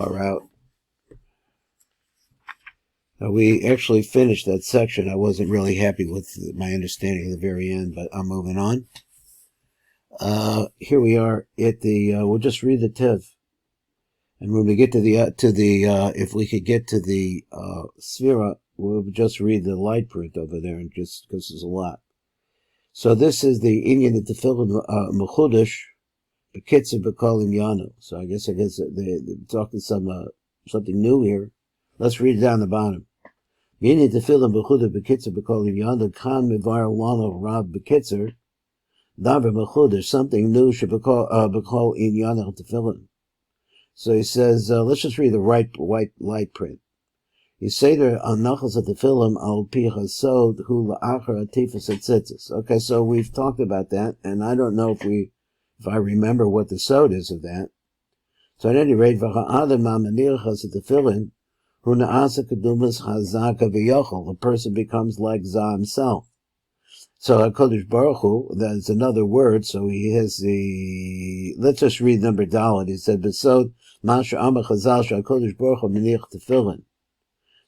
Far out. We actually finished that section. I wasn't really happy with my understanding at the very end, but I'm moving on. Here we are at the, we'll just read the Tiv. And when we get to the, if we could get to the, Sphira, we'll just read the light print over there, and just, because there's a lot. So this is the Inyan of Tefillin, Mechudesh, Bekitzer B'Kolim Yanu. So I guess they're talking something new here. Let's read it down the bottom. Inyan Tefillin Mechudesh Bekitzer B'Kolim Yanu, Kan Mivar Lano Rav Bekitzer, Davar Mechudesh, something new should B'Kol Inyan Tefillin. So he says, let's just read the white light print. You say there on Nachas of the Tefillin al pi chasod hu la'achar atifas etzitzis. Okay, so we've talked about that, and I don't know if I remember what the sod is of that. So at any rate, v'cha'adam ma'manirchas of the Tefillin hu na'asa kedumas hazaka v'yochel. The person becomes like Zah himself. So HaKadosh Baruch Hu, that's another word, so he has the, let's just read number Dalet. He said, Besod Masha Amma Chazal HaKadosh Baruch Hu Menich Tefillin.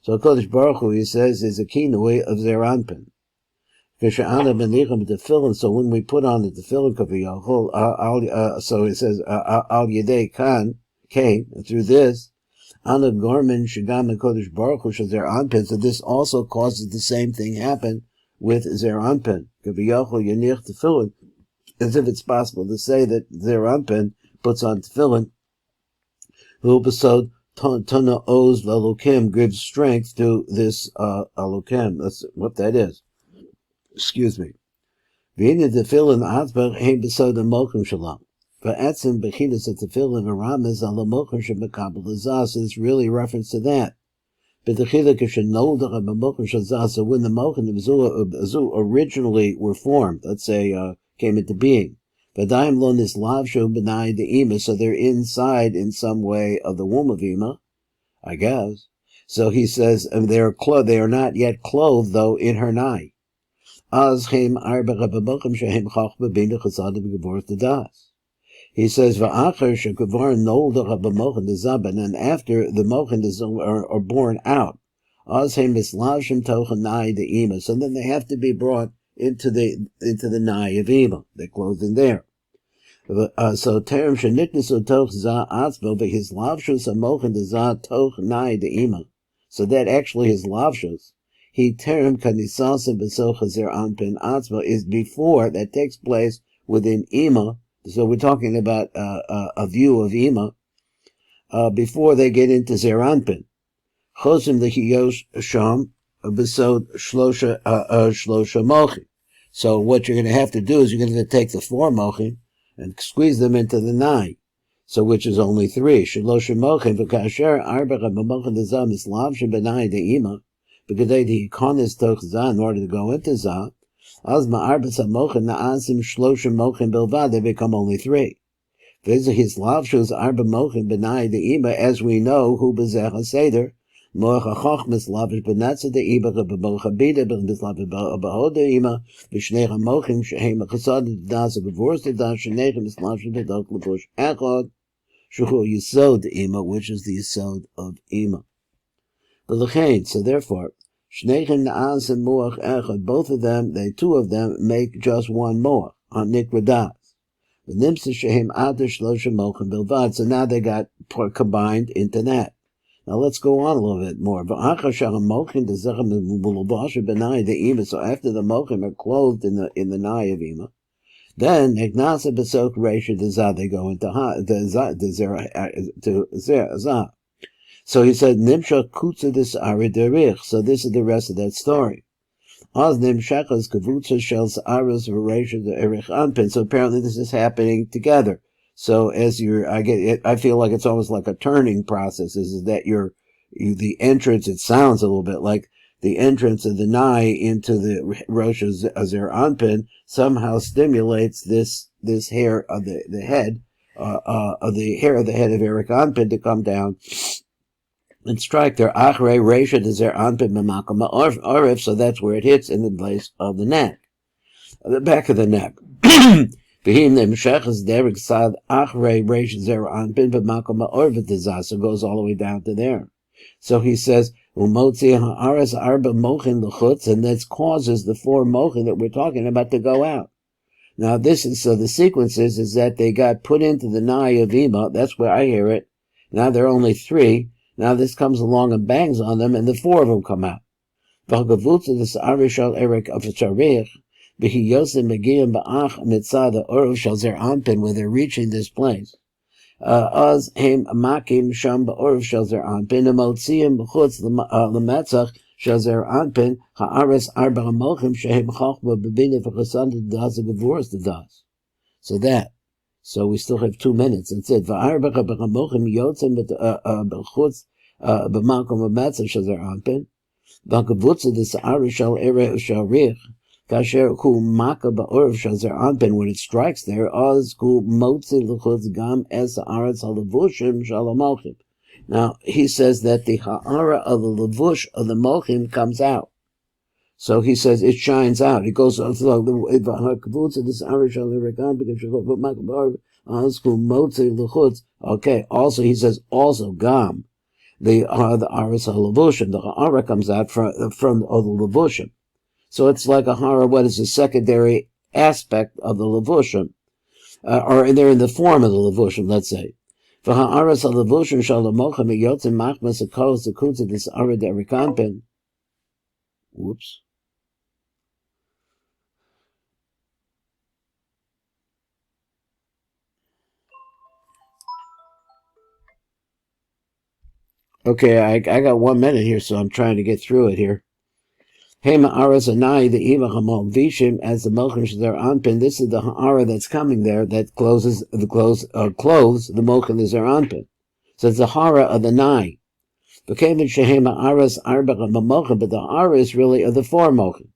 So HaKadosh Baruch Hu, he says, is a kinui of Zeranpin. Kisha'ana Menichim Tefillin, so when we put on the Tefillin Kaviyachol, so it says, Al Yedei Kan, came, through this, Ana Gorman Shagam HaKadosh Baruch Hu Zeranpin, so this also causes the same thing happen with Zeranpin, Kaviyachol Yanich Tefillin, as if it's possible to say that Zeranpin puts on Tefillin, who besod Tana Oz Velukim gives strength to this Elokim. That's what that is. Excuse me. V'inyan Tefillin Atzbach Hein besod the Mochin Shalom. V'etzim Bechinas of Tefillin V'ramez al Mochin Shemekabel Azaz. So it's really a reference to that. So when the Mochin originally were formed, let's say, came into being, so they're inside in some way of the womb of Ima, I guess. So he says, and they are not yet clothed, though, in her nai. He says, and after the Mochin are born out, so then they have to be brought into the nai of Ima. They're clothed in there. So terem sheniknesu toch za atzmo, but his lavshus amochin de za toch nai de Ima. So that actually his lavshus, he terem kanisasim besocha zer anpin atzmo, is before that takes place within Ima. So we're talking about a view of Ima before they get into Zeranpin. Chosim lechiyosh sham besod shlosha mochin. So what you're going to have to do is you're going to take the 4 mochin and squeeze them into the 9. So which is only 3. Shlosha mochin v'kasher arbacha b'mochin dezah mislav shebenai de'ima because they the ikonis toch zah in order to go into zah. As ma'arbas mochin na'asim shlosha mochin bilvad, they become only 3. Visit his lavshus arba mochin benai de'ima, as we know who bezecha seder. Moach hachachmas lavish benatza de'ima b'mocha bida b'mislav b'ho de'ima b'shneicha mochin shehem chasad das b'vors das shneicha mislav shedok levush echad shuhu yisod de'ima, which is the yisod of ima. B'lechein, so therefore, Shneichen Na'as and Moach Echad, both of them, two of them, make just one Moach, on Nikradas. The Nimsa Shehem Adar Shlosha Mochin Bilvad, so now they got combined into that. Now let's go on a little bit more. So after the Mochin are clothed in the Nai of Ima, then Ignasa Besok Resha Dezah, they go into Zah. So he said, Nimshach Kutza des Ariderich. So this is the rest of that story. Oz Nimshachas Kavutza Shel Sa'aras Varesha de Erich Anpin. So apparently this is happening together. So as I feel like it's almost like a turning process. Is that the entrance, it sounds a little bit like the entrance of the Nai into the Rosh Azer Anpin somehow stimulates this hair of the head, of the hair of the head of Erich Anpin to come down and strike their achrei reisha dezer anpin b'makom orif, so that's where it hits in the place of the neck, the back of the neck. V'him nemshechas derek sad achrei reish zer anpin b'makom ha'orvet dezas. So it goes all the way down to there. So he says, umotzi ha'aras arba mochin l'chutz, and that causes the 4 mochin that we're talking about to go out. Now this is, so the sequence is that they got put into the nai of Ema. That's where I hear it. Now there are only 3. Now this comes along and bangs on them, and the 4 of them come out. V'hagavutza this arishal erik of sharich, v'hi yosem megiyim ba'ach mitzad ha'orov shal zer anpin, when they're reaching this place. Az hem makim sham ba'orov shal zer anpin, amotziim b'chutz l'metzach shal zer anpin, ha'ares arba ha'mochim shehem chachma b'bina v'chasanda d'das ha'gavuras d'das. So we still have 2 minutes. That's it. V'arba ha'mochim yotzem b'chutz b'makom ha'metzach shal zer anpin. V'hagavutza this arishal ere sharich, kasher ku maka ba'orv shal zer anpin, when it strikes there, az ku motzi l'chutz gam es ha'aretz ha'levushim shal ha'mochim. Now, he says that the ha'ara of the levush of the mochim comes out. So he says it shines out. It goes on to v'hagavutza this arishal ere gam because shal maka ba'orv az ku motzi l'chutz. Okay, also he says also gam. The aris ha'levushim, the ha'ara comes out from the levushim. So it's like a hara, what is a secondary aspect of the levushim, or they're in the form of the levushim, let's say. For ha'aras ha'levushim shal ha'mochim yotzim machmas ha'kos ha'kutza this ara derikanpin. Whoops. Okay, I got 1 minute here, so I'm trying to get through it here. Hema aras anai the eva hamol vishim as the mochim shzer anpin. This is the ha'ara that's coming there that closes the clothes the mochim shzer anpin. So it's the hara of the nai. V'kevin shehema aras arbach mochim, but the hara is really of the 4 mochim.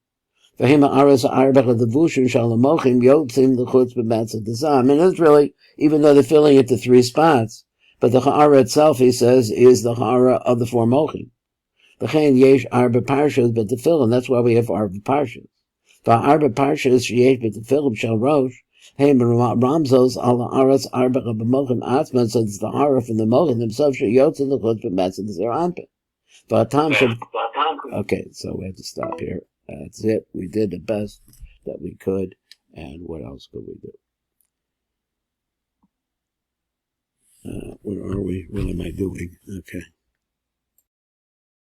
V'hema aras arbach of the vushim shal mochim yotzim l'chutz b'matzah dezam. And it's really, even though they're filling it to 3 spots, but the ha'ara itself, he says, is the ha'ara of the 4 mochim. V'chein yesh arba parshas but Tefillin. That's why we have arba parshas. V'arba parshas yesh but Tefillin shall rosh. Heim ramzos al aras arba b'mochim atzman. So it's the hara from the mochim themselves. Sheyotz in the chutz b'matzah zer anpin. V'atam shel. Okay, so we have to stop here. That's it. We did the best that we could. And what else could we do? Where are we? What am I doing? Okay.